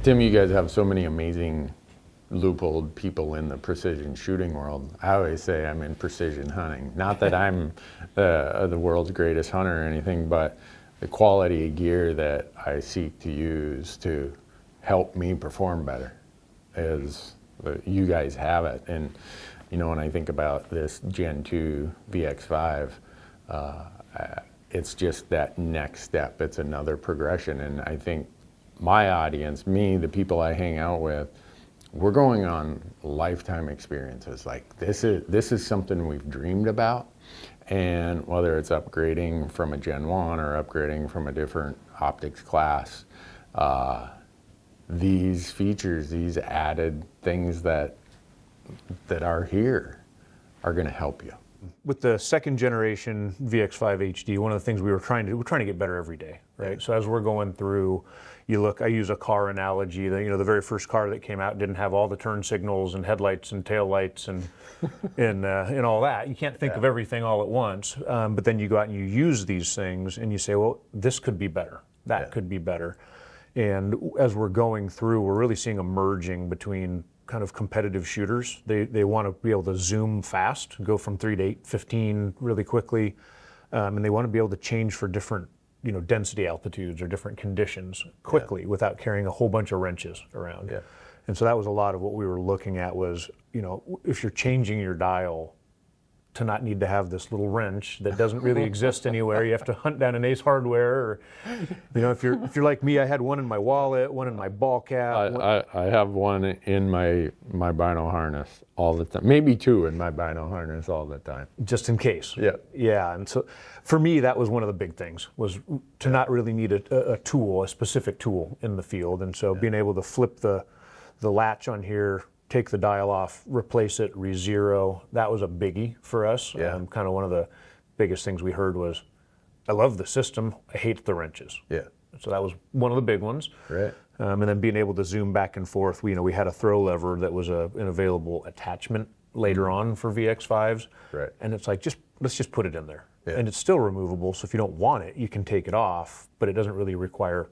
Tim, you guys have so many amazing Leupold people in the precision shooting world. I always say I'm in precision hunting. Not that I'm the world's greatest hunter or anything, but the quality of gear that I seek to use to help me perform better is you guys have it. And you know, when I think about this Gen 2 VX-5, it's just that next step. It's another progression. And I think my audience, me, the people I hang out with, we're going on lifetime experiences. Like this is something we've dreamed about. And whether it's upgrading from a Gen 1 or upgrading from a different optics class, these features, these added things that are here are going to help you. With the second generation VX-5 HD, one of the things we're trying to get better every day, right? So as we're going through, I use a car analogy. The very first car that came out didn't have all the turn signals and headlights and tail lights and and all that. You can't think of everything all at once. But then you go out and you use these things and you say, well, this could be better. That could be better. And as we're going through, we're really seeing a merging between kind of competitive shooters. They want to be able to zoom fast, go from 3 to 815 really quickly, and they want to be able to change for different density altitudes or different conditions quickly without carrying a whole bunch of wrenches around. And so that was a lot of what we were looking at was, if you're changing your dial, to not need to have this little wrench that doesn't really exist anywhere. You have to hunt down an Ace Hardware, or if you're like me, I had one in my wallet, one in my ball cap. I have one in my bino harness all the time. Maybe two in my bino harness all the time. Just in case. Yeah. And so for me, that was one of the big things, was to not really need a tool, a specific tool in the field. And so being able to flip the latch on here, take the dial off, replace it, re-zero. That was a biggie for us. Kind of one of the biggest things we heard was, I love the system, I hate the wrenches. So that was one of the big ones. Right. And then being able to zoom back and forth. We had a throw lever that was an available attachment later on for VX-5s. Right. And it's like, let's just put it in there. And it's still removable, so if you don't want it, you can take it off, but it doesn't really require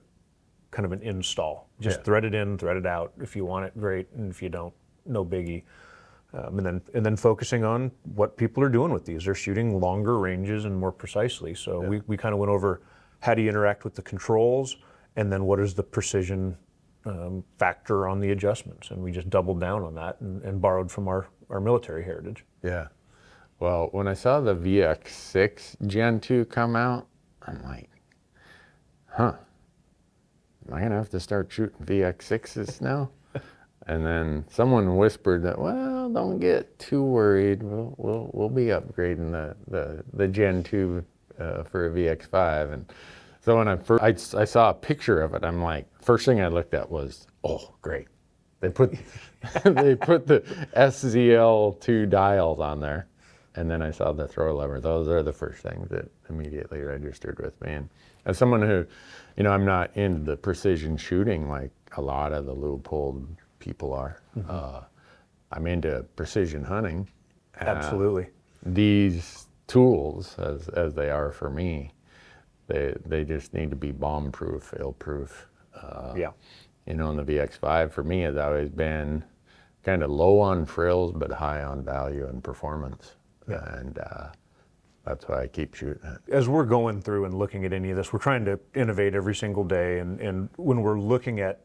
kind of an install. Just thread it in, thread it out. If you want it, great, and if you don't, no biggie. And then focusing on what people are doing with these. They're shooting longer ranges and more precisely. So we kind of went over how do you interact with the controls, and then what is the precision factor on the adjustments. And we just doubled down on that and borrowed from our military heritage. Yeah. Well, when I saw the VX-6 Gen 2 come out, I'm like, am I going to have to start shooting VX-6s now? And then someone whispered that, well, don't get too worried. We'll be upgrading the Gen 2 for a VX-5. And so when I saw a picture of it, I'm like, first thing I looked at was, oh, great. They put the SZL2 dials on there. And then I saw the throw lever. Those are the first things that immediately registered with me. And as someone who, I'm not into the precision shooting like a lot of the Leupold people are. I'm into precision hunting. Absolutely. These tools, as they are for me, they just need to be bomb-proof, fail-proof. And the VX-5 for me has always been kind of low on frills, but high on value and performance. And that's why I keep shooting it. As we're going through and looking at any of this, we're trying to innovate every single day. And when we're looking at,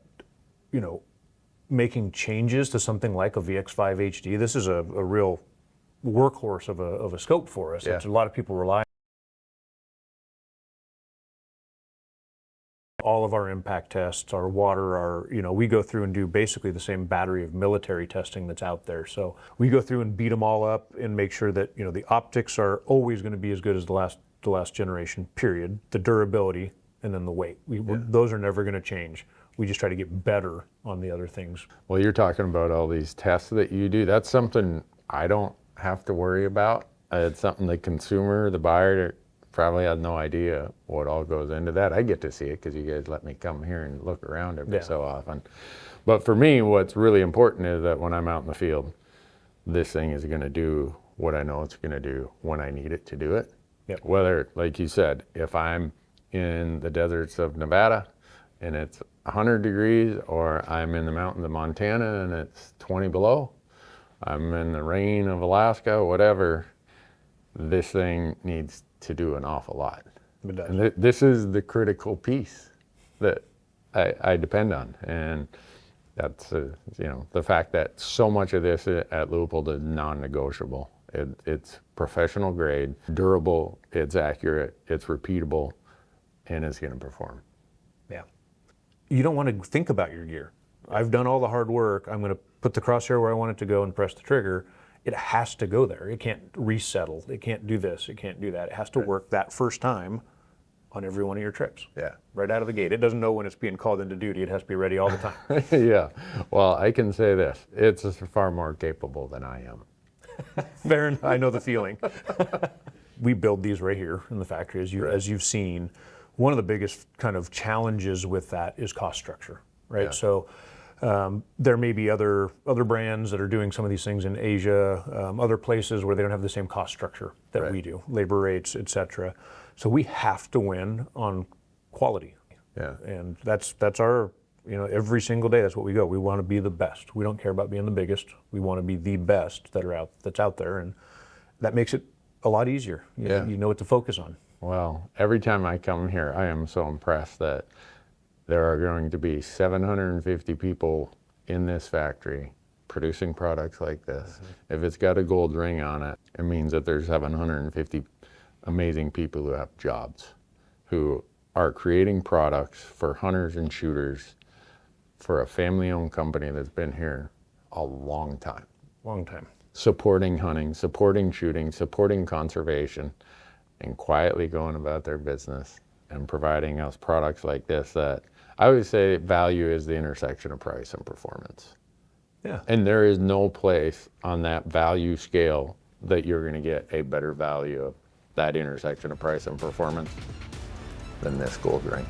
making changes to something like a VX-5 HD, this is a real workhorse of a scope for us. A lot of people rely on all of our impact tests, our water, we go through and do basically the same battery of military testing that's out there. So we go through and beat them all up and make sure that, the optics are always going to be as good as the last generation, period. The durability and then the weight. Those are never going to change. We just try to get better on the other things. Well, you're talking about all these tests that you do. That's something I don't have to worry about. It's something the consumer, the buyer, probably has no idea what all goes into that. I get to see it because you guys let me come here and look around every so often. But for me, what's really important is that when I'm out in the field, this thing is going to do what I know it's going to do when I need it to do it. Whether, like you said, if I'm in the deserts of Nevada and it's 100 degrees, or I'm in the mountains of Montana and it's 20 below, I'm in the rain of Alaska, whatever, this thing needs to do an awful lot. It does. And this is the critical piece that I depend on. And that's, the fact that so much of this at Leupold is non-negotiable. It's professional grade, durable, it's accurate, it's repeatable, and it's going to perform. Yeah. You don't want to think about your gear. I've done all the hard work. I'm going to put the crosshair where I want it to go and press the trigger. It has to go there. It can't resettle. It can't do this. It can't do that. It has to work that first time on every one of your trips. Yeah. Right out of the gate. It doesn't know when it's being called into duty. It has to be ready all the time. Yeah. Well, I can say this. It's far more capable than I am. Fair enough. I know the feeling. We build these right here in the factory, as you've seen. One of the biggest kind of challenges with that is cost structure, right? Yeah. So there may be other brands that are doing some of these things in Asia, other places where they don't have the same cost structure that we do, labor rates, et cetera. So we have to win on quality. Yeah. And that's our, every single day, that's what we go. We want to be the best. We don't care about being the biggest. We want to be the best that's out there. And that makes it a lot easier. You know what to focus on. Well, every time I come here, I am so impressed that there are going to be 750 people in this factory producing products like this. Mm-hmm. If it's got a gold ring on it, it means that there's 750 amazing people who have jobs, who are creating products for hunters and shooters for a family-owned company that's been here a long time. Long time. Supporting hunting, supporting shooting, supporting conservation, and quietly going about their business and providing us products like this that I always say value is the intersection of price and performance. Yeah. And there is no place on that value scale that you're going to get a better value of that intersection of price and performance than this gold ring.